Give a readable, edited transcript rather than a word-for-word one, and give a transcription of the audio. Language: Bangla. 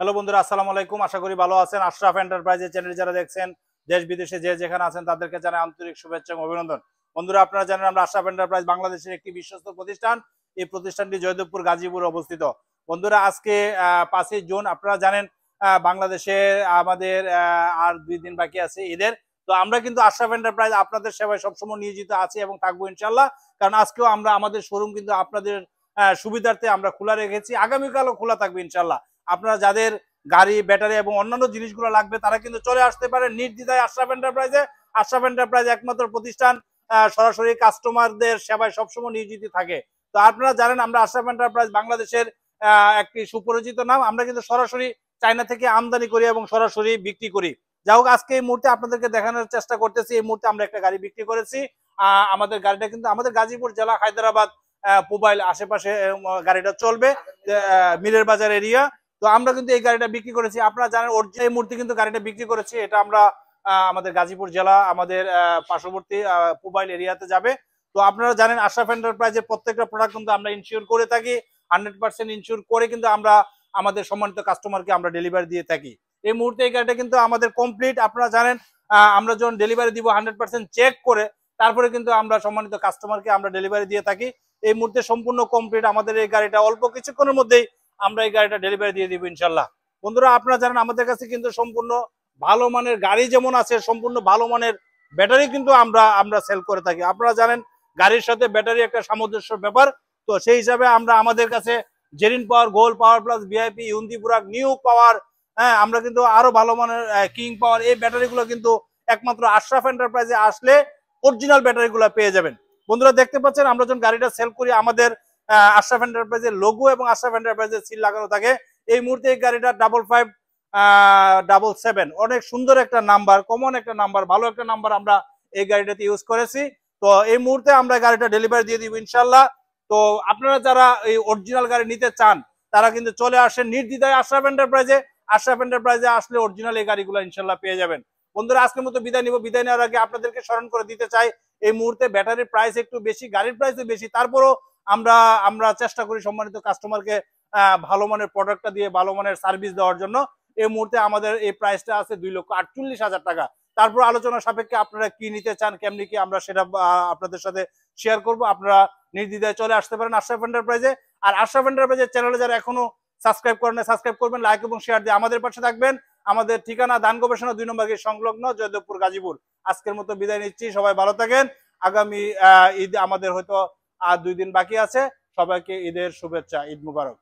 হ্যালো বন্ধুরা, আসসালামু আলাইকুম। আশা করি ভালো আছেন। আশরাফ এন্টারপ্রাইজের চ্যানেল যারা দেখছেন দেশ বিদেশে যে যেখানে আছেন তাদেরকে জানাই আন্তরিক শুভেচ্ছা এবং অভিনন্দন। বন্ধুরা, আপনারা জানেন আমরা আশরাফ এন্টারপ্রাইজ বাংলাদেশের একটি বিশ্বস্ত প্রতিষ্ঠান। এই প্রতিষ্ঠানটি জয়দেবপুর গাজীপুরে অবস্থিত। বন্ধুরা, আজকে 5ই জুন, আপনারা জানেন বাংলাদেশে আমাদের আর 2 দিন বাকি আছে ঈদের। তো আমরা কিন্তু আশরাফ এন্টারপ্রাইজ আপনাদের সেবায় সবসময় নিয়োজিত আছি এবং থাকবো ইনশাল্লাহ। কারণ আজকেও আমরা আমাদের শোরুম কিন্তু আপনাদের সুবিধার্থে আমরা খোলা রেখেছি, আগামীকালও খোলা থাকবে ইনশাল্লাহ। আপনারা যাদের গাড়ি, ব্যাটারি এবং অন্যান্য জিনিসগুলো লাগবে তারা কিন্তু চলে আসতে পারে নির্দ্বিধায় আশরাফ এন্টারপ্রাইজে। আশরাফ এন্টারপ্রাইজ একমাত্র প্রতিষ্ঠান সরাসরি কাস্টমারদের সেবায় সবসময় নিয়োজিত থাকে। তো আপনারা জানেন আমরা আশরাফ এন্টারপ্রাইজ বাংলাদেশের একটি সুপরিচিত নাম। আমরা কিন্তু সরাসরি চায়না থেকে আমদানি করি এবং সরাসরি বিক্রি করি। যাই হোক, আজকে এই মুহূর্তে আপনাদেরকে দেখানোর চেষ্টা করতেছি। এই মুহূর্তে আমরা একটা গাড়ি বিক্রি করেছি। আমাদের গাড়িটা কিন্তু আমাদের গাজীপুর জেলা, হায়দ্রাবাদ, মোবাইল আশেপাশে গাড়িটা চলবে, মিরের বাজার এরিয়া। তো আমরা কিন্তু এই গাড়িটা বিক্রি করেছি। আপনারা জানেন এই মুহূর্তে কিন্তু গাড়িটা বিক্রি করেছি। এটা আমরা আমাদের গাজীপুর জেলা, আমাদের পার্শ্ববর্তী মোবাইল এরিয়াতে যাবে। তো আপনারা জানেন আশরাফ এন্টারপ্রাইজের প্রত্যেকটা প্রোডাক্ট কিন্তু আমরা ইনশিওর করে থাকি। 100% ইনশিওর করে কিন্তু আমরা আমাদের সম্মানিত কাস্টমারকে আমরা ডেলিভারি দিয়ে থাকি। এই মুহূর্তে এই গাড়িটা কিন্তু আমাদের কমপ্লিট। আপনারা জানেন আমরা যখন ডেলিভারি দিব 100% চেক করে তারপরে কিন্তু আমরা সম্মানিত কাস্টমারকে আমরা ডেলিভারি দিয়ে থাকি। এই মুহূর্তে সম্পূর্ণ কমপ্লিট আমাদের এই গাড়িটা। অল্প কিছুক্ষণের মধ্যেই আমরা এই গাড়িটা ডেলিভারি দিয়ে দিব ইনশাল্লাহ। বন্ধুরা, আপনারা জানেন আমাদের কাছে কিন্তু সম্পূর্ণ ভালো মানের গাড়ি যেমন আছে, সম্পূর্ণ ভালো মানের ব্যাটারি কিন্তু আমরা সেল করে থাকি। আপনারা জানেন গাড়ির সাথে ব্যাটারি একটা সামঞ্জস্য ব্যাপার। তো সেই হিসাবে আমরা আমাদের কাছে জেরিন পাওয়ার, gold power plus, VIP, ইউন্দি বুরাক, new পাওয়ার, আমরা কিন্তু আরো ভালো মানের কিং পাওয়ার, এই ব্যাটারিগুলো কিন্তু একমাত্র আশরাফ এন্টারপ্রাইজে আসলে অরিজিনাল ব্যাটারিগুলো পেয়ে যাবেন। বন্ধুরা, দেখতে পাচ্ছেন আমরা যখন গাড়িটা সেল করি আমাদের আশরাফ এন্টারপ্রাইজের লোগো এবং আশরাফ এন্টারপ্রাইজের সিল লাগানো থাকে। এই মুহূর্তে এই গাড়িটা 5577 অনেক সুন্দর একটা নাম্বার, কমন একটা নাম্বার, ভালো একটা নাম্বার আমরা এই গাড়িটাতে ইউজ করেছি। তো এই মুহূর্তে আমরা গাড়িটা ডেলিভারি দিয়ে দিব ইনশাল্লাহ। তো আপনারা যারা এই অরিজিনাল গাড়ি নিতে চান তারা কিন্তু চলে আসেন নির্দ্বিধায় আশরাফ এন্টারপ্রাইজে। আশরাফ এন্টারপ্রাইজে আসলে অরিজিনাল এই গাড়িগুলো ইনশাল্লাহ পেয়ে যাবেন। বন্ধুরা, আজকের মতো বিদায় নিব। বিদায় নেওয়ার আগে আপনাদেরকে স্মরণ করে দিতে চাই এই মুহূর্তে ব্যাটারির প্রাইস একটু বেশি, গাড়ির প্রাইসও বেশি, তারপরও আমরা আমরা চেষ্টা করি সম্মানিত কাস্টমারকে ভালো মানের প্রোডাক্টটা দিয়ে ভালো মানের সার্ভিস দেওয়ার জন্য। এই মুহূর্তে আমাদের এই প্রাইসটা আছে 2,48,000 টাকা। তারপর আলোচনা সাপেক্ষে আপনারা কি নিতে চান, কেমনি কি, আমরা সেটা আপনাদের সাথে শেয়ার করব। আপনারা নির্দ্বিধায় চলে আসতে পারেন আশরাফ এন্টারপ্রাইজে। আর আশরাফ এন্টারপ্রাইজের চ্যানেলে যারা এখনো সাবস্ক্রাইব করেন, সাবস্ক্রাইব করবেন, লাইক এবং শেয়ার দিয়ে আমাদের পাশে থাকবেন। আমাদের ঠিকানা দান গবেষণা 2 নম্বর গেট সংলগ্ন, জয়দেবপুর, গাজীপুর। আজকের মতো বিদায় নিচ্ছি। সবাই ভালো থাকেন। আগামী ঈদ আমাদের হয়তো আর 2 দিন বাকি আছে। সবাইকে ঈদের শুভেচ্ছা। ঈদ মুবারক।